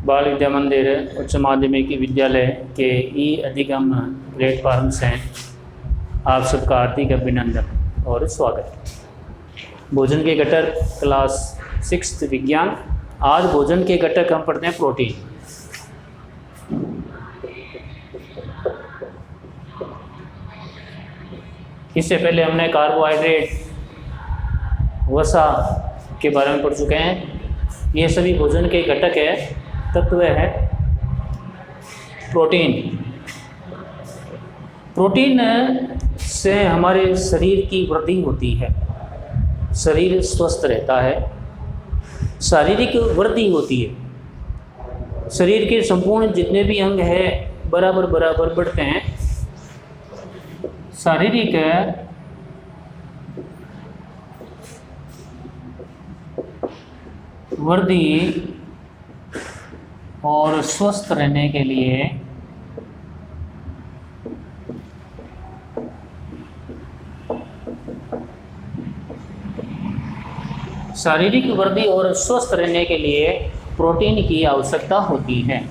बाल विद्या मंदिर उच्च माध्यमिक विद्यालय के ई अधिगम प्लेटफार्म से आप सबका हार्दिक अभिनंदन और स्वागत। भोजन के घटक क्लास 6 विज्ञान। आज भोजन के घटक हम पढ़ते हैं प्रोटीन। इससे पहले हमने कार्बोहाइड्रेट, वसा के बारे में पढ़ चुके हैं। ये सभी भोजन के घटक है, तत्व है। प्रोटीन से हमारे शरीर की वृद्धि होती है, शरीर स्वस्थ रहता है, शारीरिक वृद्धि होती है। शरीर के संपूर्ण जितने भी अंग हैं बराबर बराबर बढ़ते हैं। शारीरिक वृद्धि और स्वस्थ रहने के लिए शारीरिक वृद्धि और स्वस्थ रहने के लिए प्रोटीन की आवश्यकता होती है।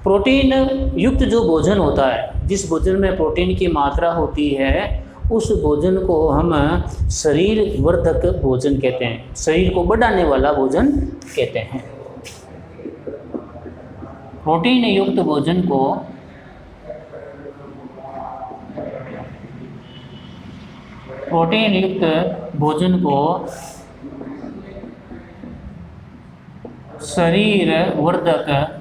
प्रोटीन युक्त जो भोजन होता है, जिस भोजन में प्रोटीन की मात्रा होती है, उस भोजन को हम शरीर वर्धक भोजन कहते हैं, शरीर को बढ़ाने वाला भोजन कहते हैं। प्रोटीन युक्त भोजन को शरीर वर्धक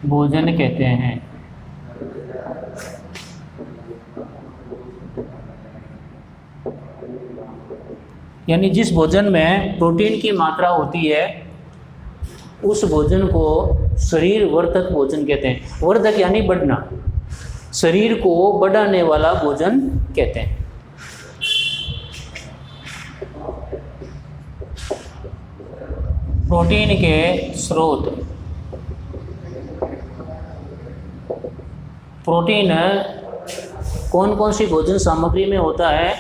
भोजन कहते हैं। यानी जिस भोजन में प्रोटीन की मात्रा होती है उस भोजन को शरीर वर्धक भोजन कहते हैं। वर्धक यानी बढ़ना, शरीर को बढ़ाने वाला भोजन कहते हैं। प्रोटीन के स्रोत। प्रोटीन कौन कौन सी भोजन सामग्री में होता है?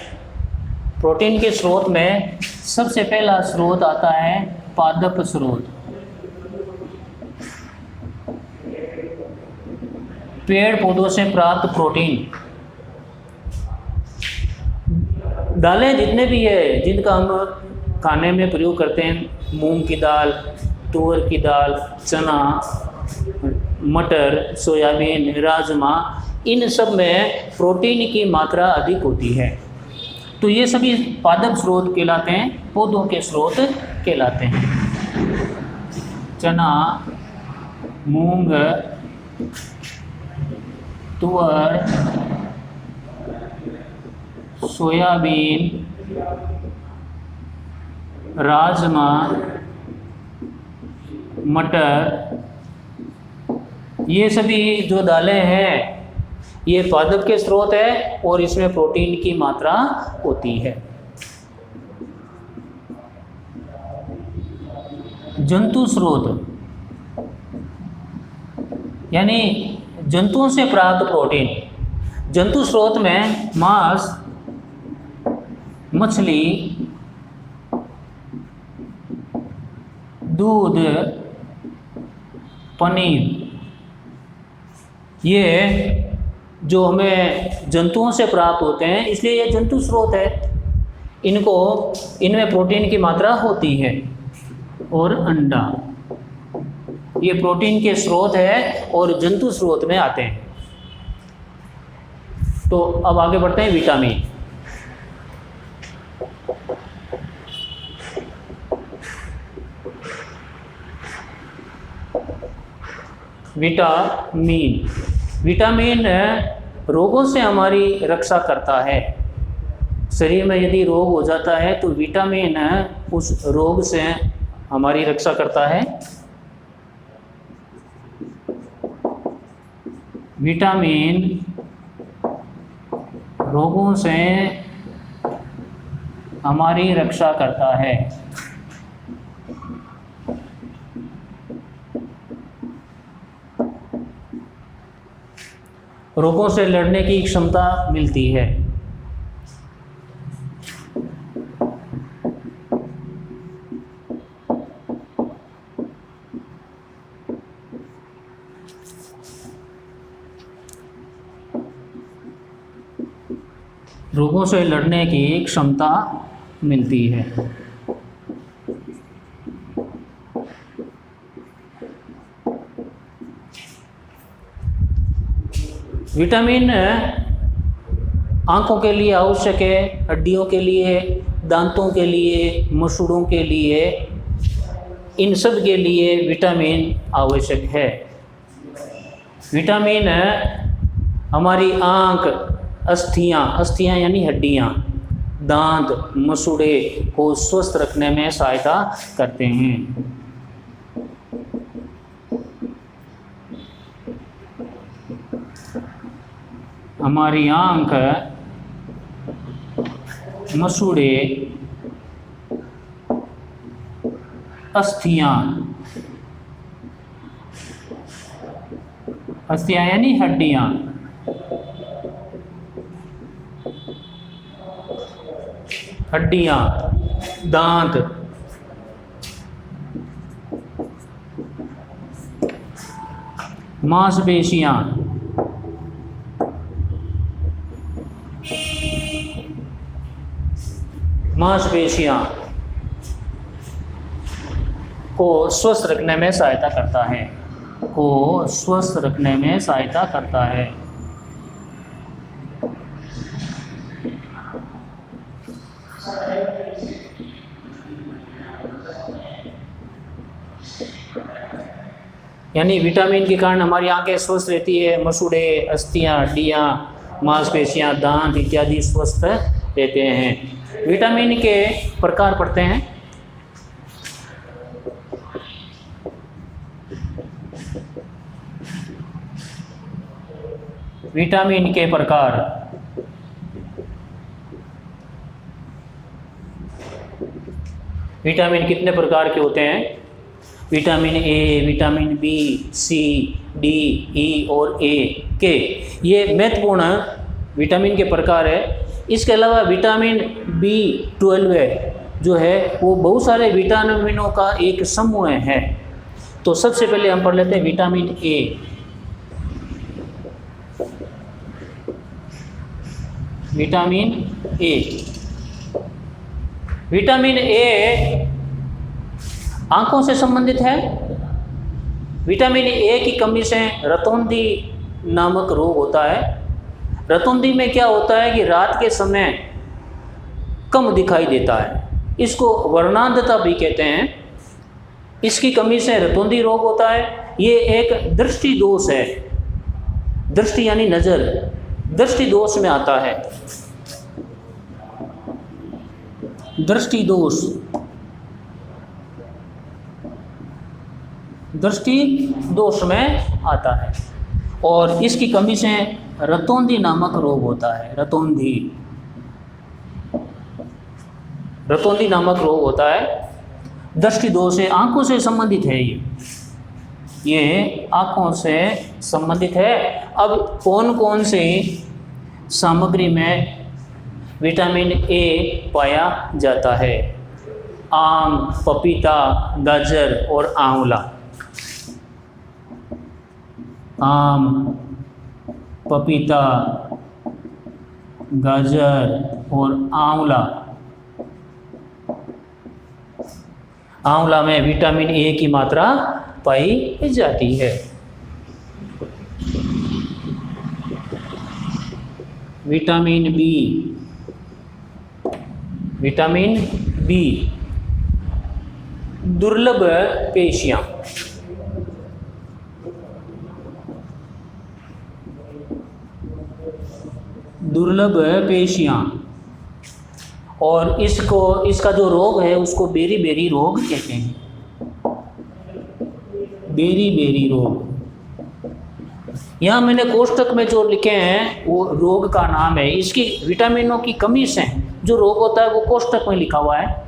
प्रोटीन के स्रोत में सबसे पहला स्रोत आता है पादप स्रोत। पेड़ पौधों से प्राप्त प्रोटीन। दालें जितने भी है जिनका हम खाने में प्रयोग करते हैं, मूंग की दाल, तुअर की दाल, चना, मटर, सोयाबीन, राजमा, इन सब में प्रोटीन की मात्रा अधिक होती है। तो ये सभी पादप स्रोत कहलाते हैं, पौधों के स्रोत कहलाते हैं। चना, मूंग, तुअर, सोयाबीन, राजमा, मटर, ये सभी जो दालें हैं ये पादप के स्रोत है और इसमें प्रोटीन की मात्रा होती है। जंतु स्रोत यानी जंतुओं से प्राप्त प्रोटीन। जंतु स्रोत में मांस, मछली, दूध, पनीर, ये जो हमें जंतुओं से प्राप्त होते हैं, इसलिए ये जंतु स्रोत है। इनमें प्रोटीन की मात्रा होती है। और अंडा, ये प्रोटीन के स्रोत है और जंतु स्रोत में आते हैं। तो अब आगे बढ़ते हैं विटामिन। विटामिन रोगों से हमारी रक्षा करता है। शरीर में यदि रोग हो जाता है तो विटामिन उस रोग से हमारी रक्षा करता है। विटामिन रोगों से हमारी रक्षा करता है। रोगों से लड़ने की क्षमता मिलती है। रोगों से लड़ने की क्षमता मिलती है। विटामिन आँखों के लिए आवश्यक है, हड्डियों के लिए, दांतों के लिए, मसूड़ों के लिए, इन सब के लिए विटामिन आवश्यक है। विटामिन हमारी आँख, अस्थियाँ यानी हड्डियाँ, दांत, मसूड़े को स्वस्थ रखने में सहायता करते हैं। हमारी आँख, मसूड़े, अस्थियाँ यानी हड्डियाँ, दांत, मांसपेशियाँ, को स्वस्थ रखने में सहायता करता है। यानी विटामिन के कारण हमारी आंखें स्वस्थ रहती है, मसूड़े, अस्थियाँ, हड्डियाँ, मांसपेशियाँ, दांत इत्यादि स्वस्थ रहते हैं। विटामिन के प्रकार पढ़ते हैं। विटामिन के प्रकार, विटामिन कितने प्रकार के होते हैं? Vitamin A, vitamin B, C, D, E और ए के, ये महत्वपूर्ण विटामिन के प्रकार है। इसके अलावा विटामिन B12 जो है वो बहुत सारे विटामिनों का एक समूह है। तो सबसे पहले हम पढ़ लेते हैं विटामिन ए। विटामिन ए आंखों से संबंधित है। विटामिन ए की कमी से रतौंधी नामक रोग होता है। रतौंधी में क्या होता है कि रात के समय कम दिखाई देता है, इसको वर्णांधता भी कहते हैं। इसकी कमी से रतौंधी रोग होता है। ये एक दृष्टि दोष है। दृष्टि यानी नज़र, दृष्टि दोष में आता है। दृष्टि दोष में आता है और इसकी कमी से रतौंधी नामक रोग होता है। रतौंधी नामक रोग होता है। दृष्टि दोष है, आंखों से संबंधित है। ये आंखों से संबंधित है। अब कौन कौन से सामग्री में विटामिन ए पाया जाता है? आम, पपीता, गाजर और आंवला। आम, पपीता, गाजर और आंवला। आंवला में विटामिन ए की मात्रा पाई जाती है। विटामिन बी, दुर्लभ पेशियां। और इसका जो रोग है उसको बेरी रोग कहते हैं। बेरी रोग। यहाँ मैंने कोष्टक में जो लिखे हैं वो रोग का नाम है। इसकी विटामिनों की कमी से जो रोग होता है वो कोष्टक में लिखा हुआ है।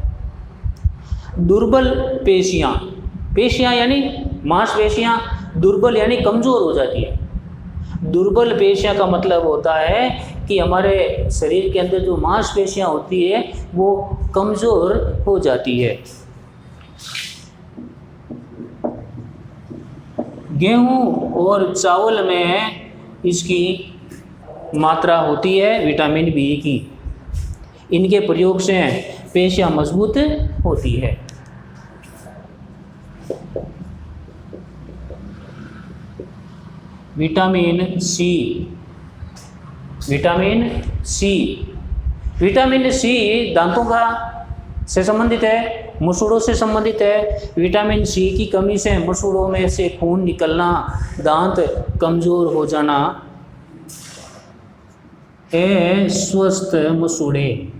दुर्बल पेशियाँ यानी मांसपेशियाँ दुर्बल यानी कमज़ोर हो जाती है। दुर्बल पेशियां का मतलब होता है कि हमारे शरीर के अंदर जो मांसपेशियां होती है वो कमज़ोर हो जाती है। गेहूं और चावल में इसकी मात्रा होती है विटामिन बी की। इनके प्रयोग से पेशियां मजबूत होती है। Vitamin C, vitamin C, vitamin C दांतों का से संबंधित है, मसूड़ों से संबंधित है। विटामिन सी की कमी से मसूड़ों में से खून निकलना, दांत कमज़ोर हो जाना, स्वस्थ मसूड़े।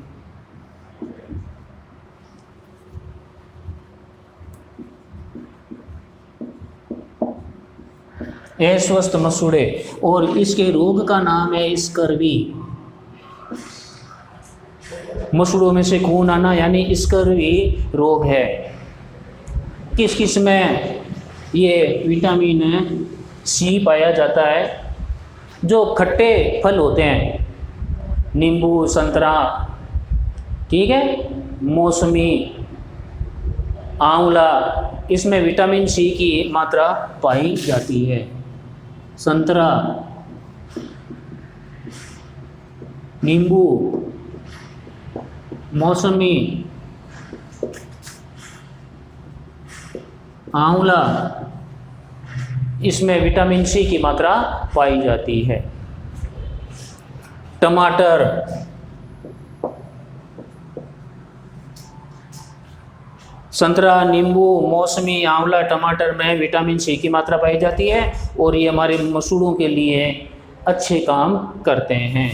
अस्वस्थ मसूड़े, और इसके रोग का नाम है स्कर्वी। मसूड़ों में से खून आना यानी स्कर्वी रोग है। किस किस में ये विटामिन सी पाया जाता है? जो खट्टे फल होते हैं, नींबू, संतरा, ठीक है, मौसमी, आंवला, इसमें विटामिन सी की मात्रा पाई जाती है। संतरा, नींबू, मौसमी, आंवला, इसमें विटामिन सी की मात्रा पाई जाती है। टमाटर, संतरा, नींबू, मौसमी, आंवला, टमाटर में विटामिन सी की मात्रा पाई जाती है और ये हमारे मसूड़ों के लिए अच्छे काम करते हैं।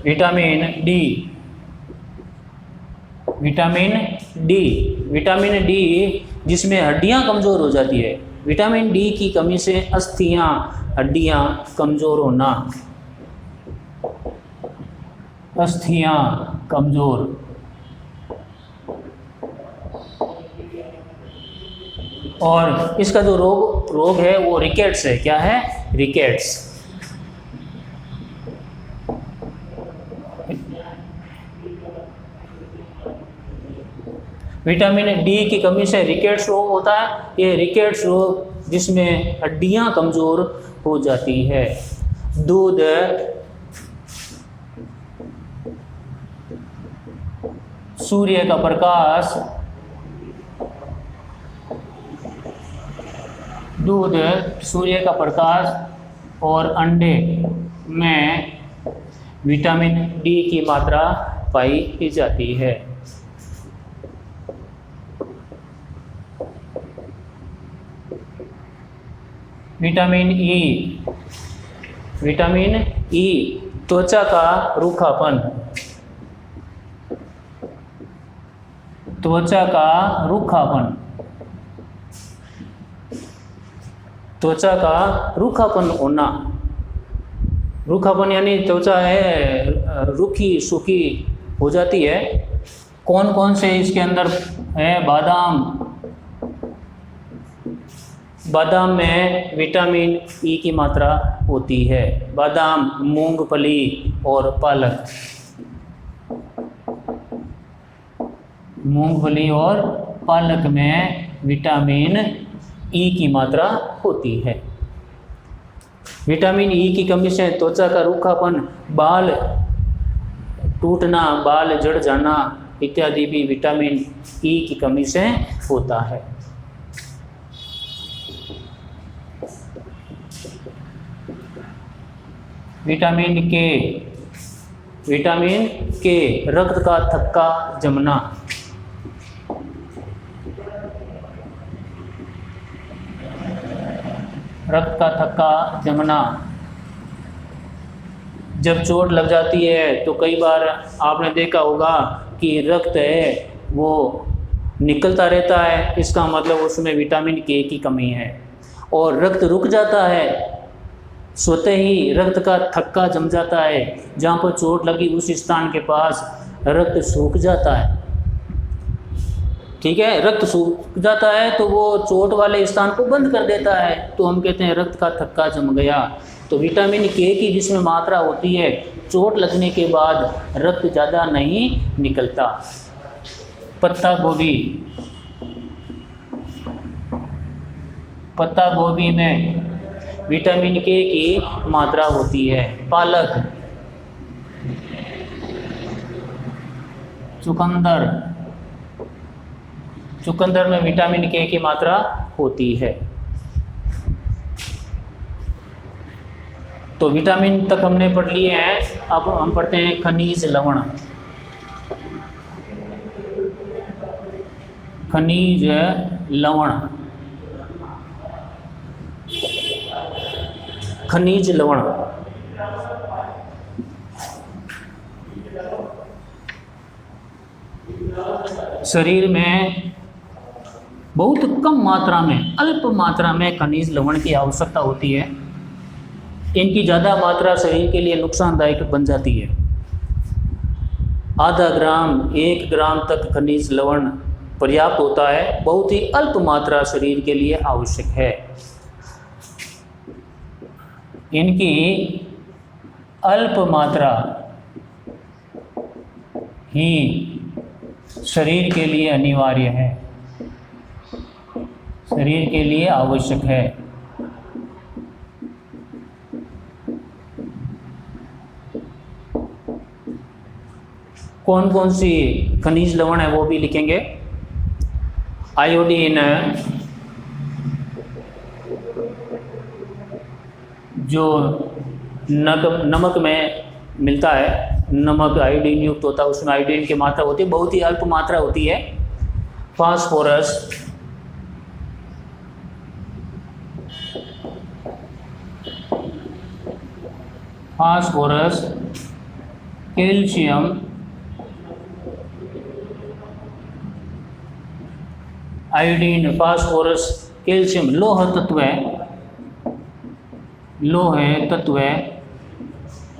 Vitamin D, vitamin D, vitamin D जिसमें हड्डियां कमज़ोर हो जाती है। विटामिन डी की कमी से अस्थियां, हड्डियां कमज़ोर होना, अस्थियां कमज़ोर, और इसका जो रोग है वो रिकेट्स है। क्या है? रिकेट्स। विटामिन डी की कमी से रिकेट्स रोग होता है। ये रिकेट्स रोग जिसमें हड्डियां कमज़ोर हो जाती है। दूध, सूर्य का प्रकाश, दूध, सूर्य का प्रकाश और अंडे में विटामिन डी की मात्रा पाई जाती है। विटामिन ई, विटामिन ई त्वचा का रूखापन, त्वचा का रूखापन, त्वचा का रूखापन होना। रूखापन यानी त्वचा है रूखी सूखी हो जाती है। कौन कौन से इसके अंदर है? बादाम, बादाम में विटामिन ई की मात्रा होती है। बादाम, मूंगफली और पालक, मूंगफली और पालक में विटामिन ई की मात्रा होती है। विटामिन ई की कमी से त्वचा का रूखापन, बाल टूटना, बाल झड़ जाना इत्यादि भी विटामिन ई की कमी से होता है। विटामिन के, विटामिन के रक्त का थक्का जमना, रक्त का थक्का जमना। जब चोट लग जाती है तो कई बार आपने देखा होगा कि रक्त है वो निकलता रहता है, इसका मतलब उसमें विटामिन के की कमी है। और रक्त रुक जाता है, स्वतः ही रक्त का थक्का जम जाता है, जहाँ पर चोट लगी उस स्थान के पास रक्त सूख जाता है। ठीक है, रक्त सूख जाता है तो वो चोट वाले स्थान को बंद कर देता है, तो हम कहते हैं रक्त का थक्का जम गया। तो विटामिन के की जिसमें मात्रा होती है, चोट लगने के बाद रक्त ज़्यादा नहीं निकलता। पत्ता गोभी, पत्ता गोभी में विटामिन के की मात्रा होती है। पालक, चुकंदर, चुकंदर में विटामिन के की मात्रा होती है। तो विटामिन तक हमने पढ़ लिए हैं, अब हम पढ़ते हैं खनिज लवण। खनिज लवण, खनिज लवण शरीर में बहुत कम मात्रा में, अल्प मात्रा में खनिज लवण की आवश्यकता होती है। इनकी ज़्यादा मात्रा शरीर के लिए नुकसानदायक बन जाती है। आधा ग्राम 1 ग्राम तक खनिज लवण पर्याप्त होता है, बहुत ही अल्प मात्रा शरीर के लिए आवश्यक है। इनकी अल्प मात्रा ही शरीर के लिए अनिवार्य है, शरीर के लिए आवश्यक है। कौन कौन सी खनिज लवण है वो भी लिखेंगे। आयोडीन, जो नमक में मिलता है, नमक आयोडीन युक्त होता है, उसमें आयोडीन की मात्रा होती है, बहुत ही अल्प मात्रा होती है। Phosphorus, phosphorus, calcium, iodine, phosphorus, calcium लोह तत्व है, लोह तत्व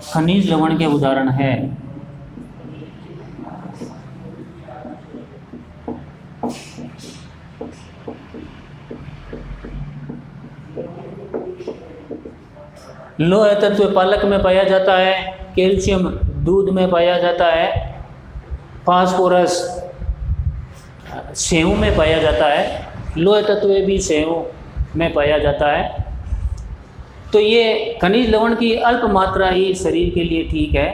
खनिज लवण के उदाहरण है। लोह तत्व पालक में पाया जाता है, कैल्शियम दूध में पाया जाता है, फास्फोरस सेव में पाया जाता है, लोह तत्व भी सेव में पाया जाता है। तो ये खनिज लवण की अल्प मात्रा ही शरीर के लिए ठीक है,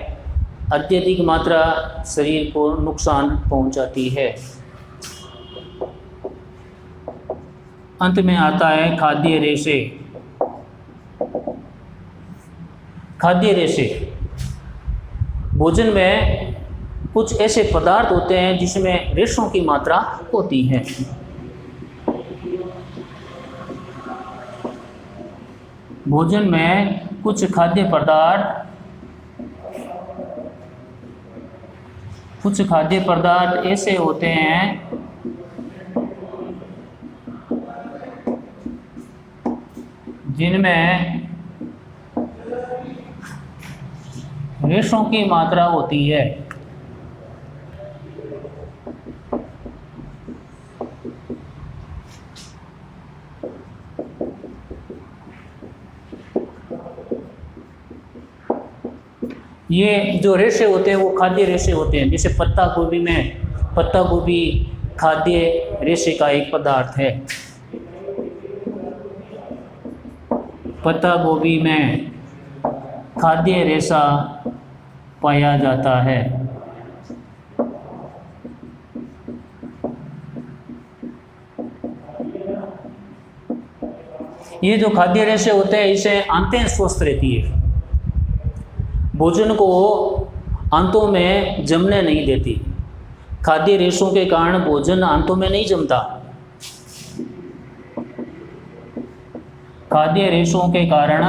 अत्यधिक मात्रा शरीर को नुकसान पहुंचाती है। अंत में आता है खाद्य रेशे। खाद्य रेशे, भोजन में कुछ ऐसे पदार्थ होते हैं जिसमें रेशों की मात्रा होती है। भोजन में कुछ खाद्य पदार्थ ऐसे होते हैं जिनमें रेशों की मात्रा होती है। ये जो रेशे होते हैं वो खाद्य रेशे होते हैं। जैसे पत्ता गोभी में, पत्ता गोभी खाद्य रेशे का एक पदार्थ है। पत्ता गोभी में खाद्य रेशा पाया जाता है। ये जो खाद्य रेशे होते हैं, इसे आंतें स्वस्थ रहती है, भोजन को आंतों में जमने नहीं देती। खाद्य रेशों के कारण भोजन आंतों में नहीं जमता। खाद्य रेशों के कारण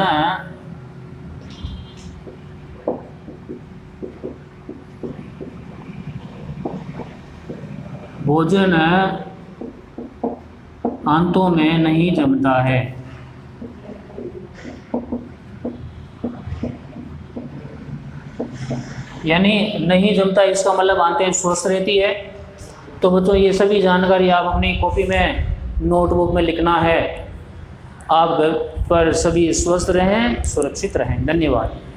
भोजन आंतों में नहीं जमता है। यानी नहीं जमता, इसका मतलब आंतें स्वस्थ रहती है। तो बच्चों ये सभी जानकारी आप अपनी कॉपी में, नोटबुक में लिखना है। आप घर पर सभी स्वस्थ रहें, सुरक्षित रहें। धन्यवाद।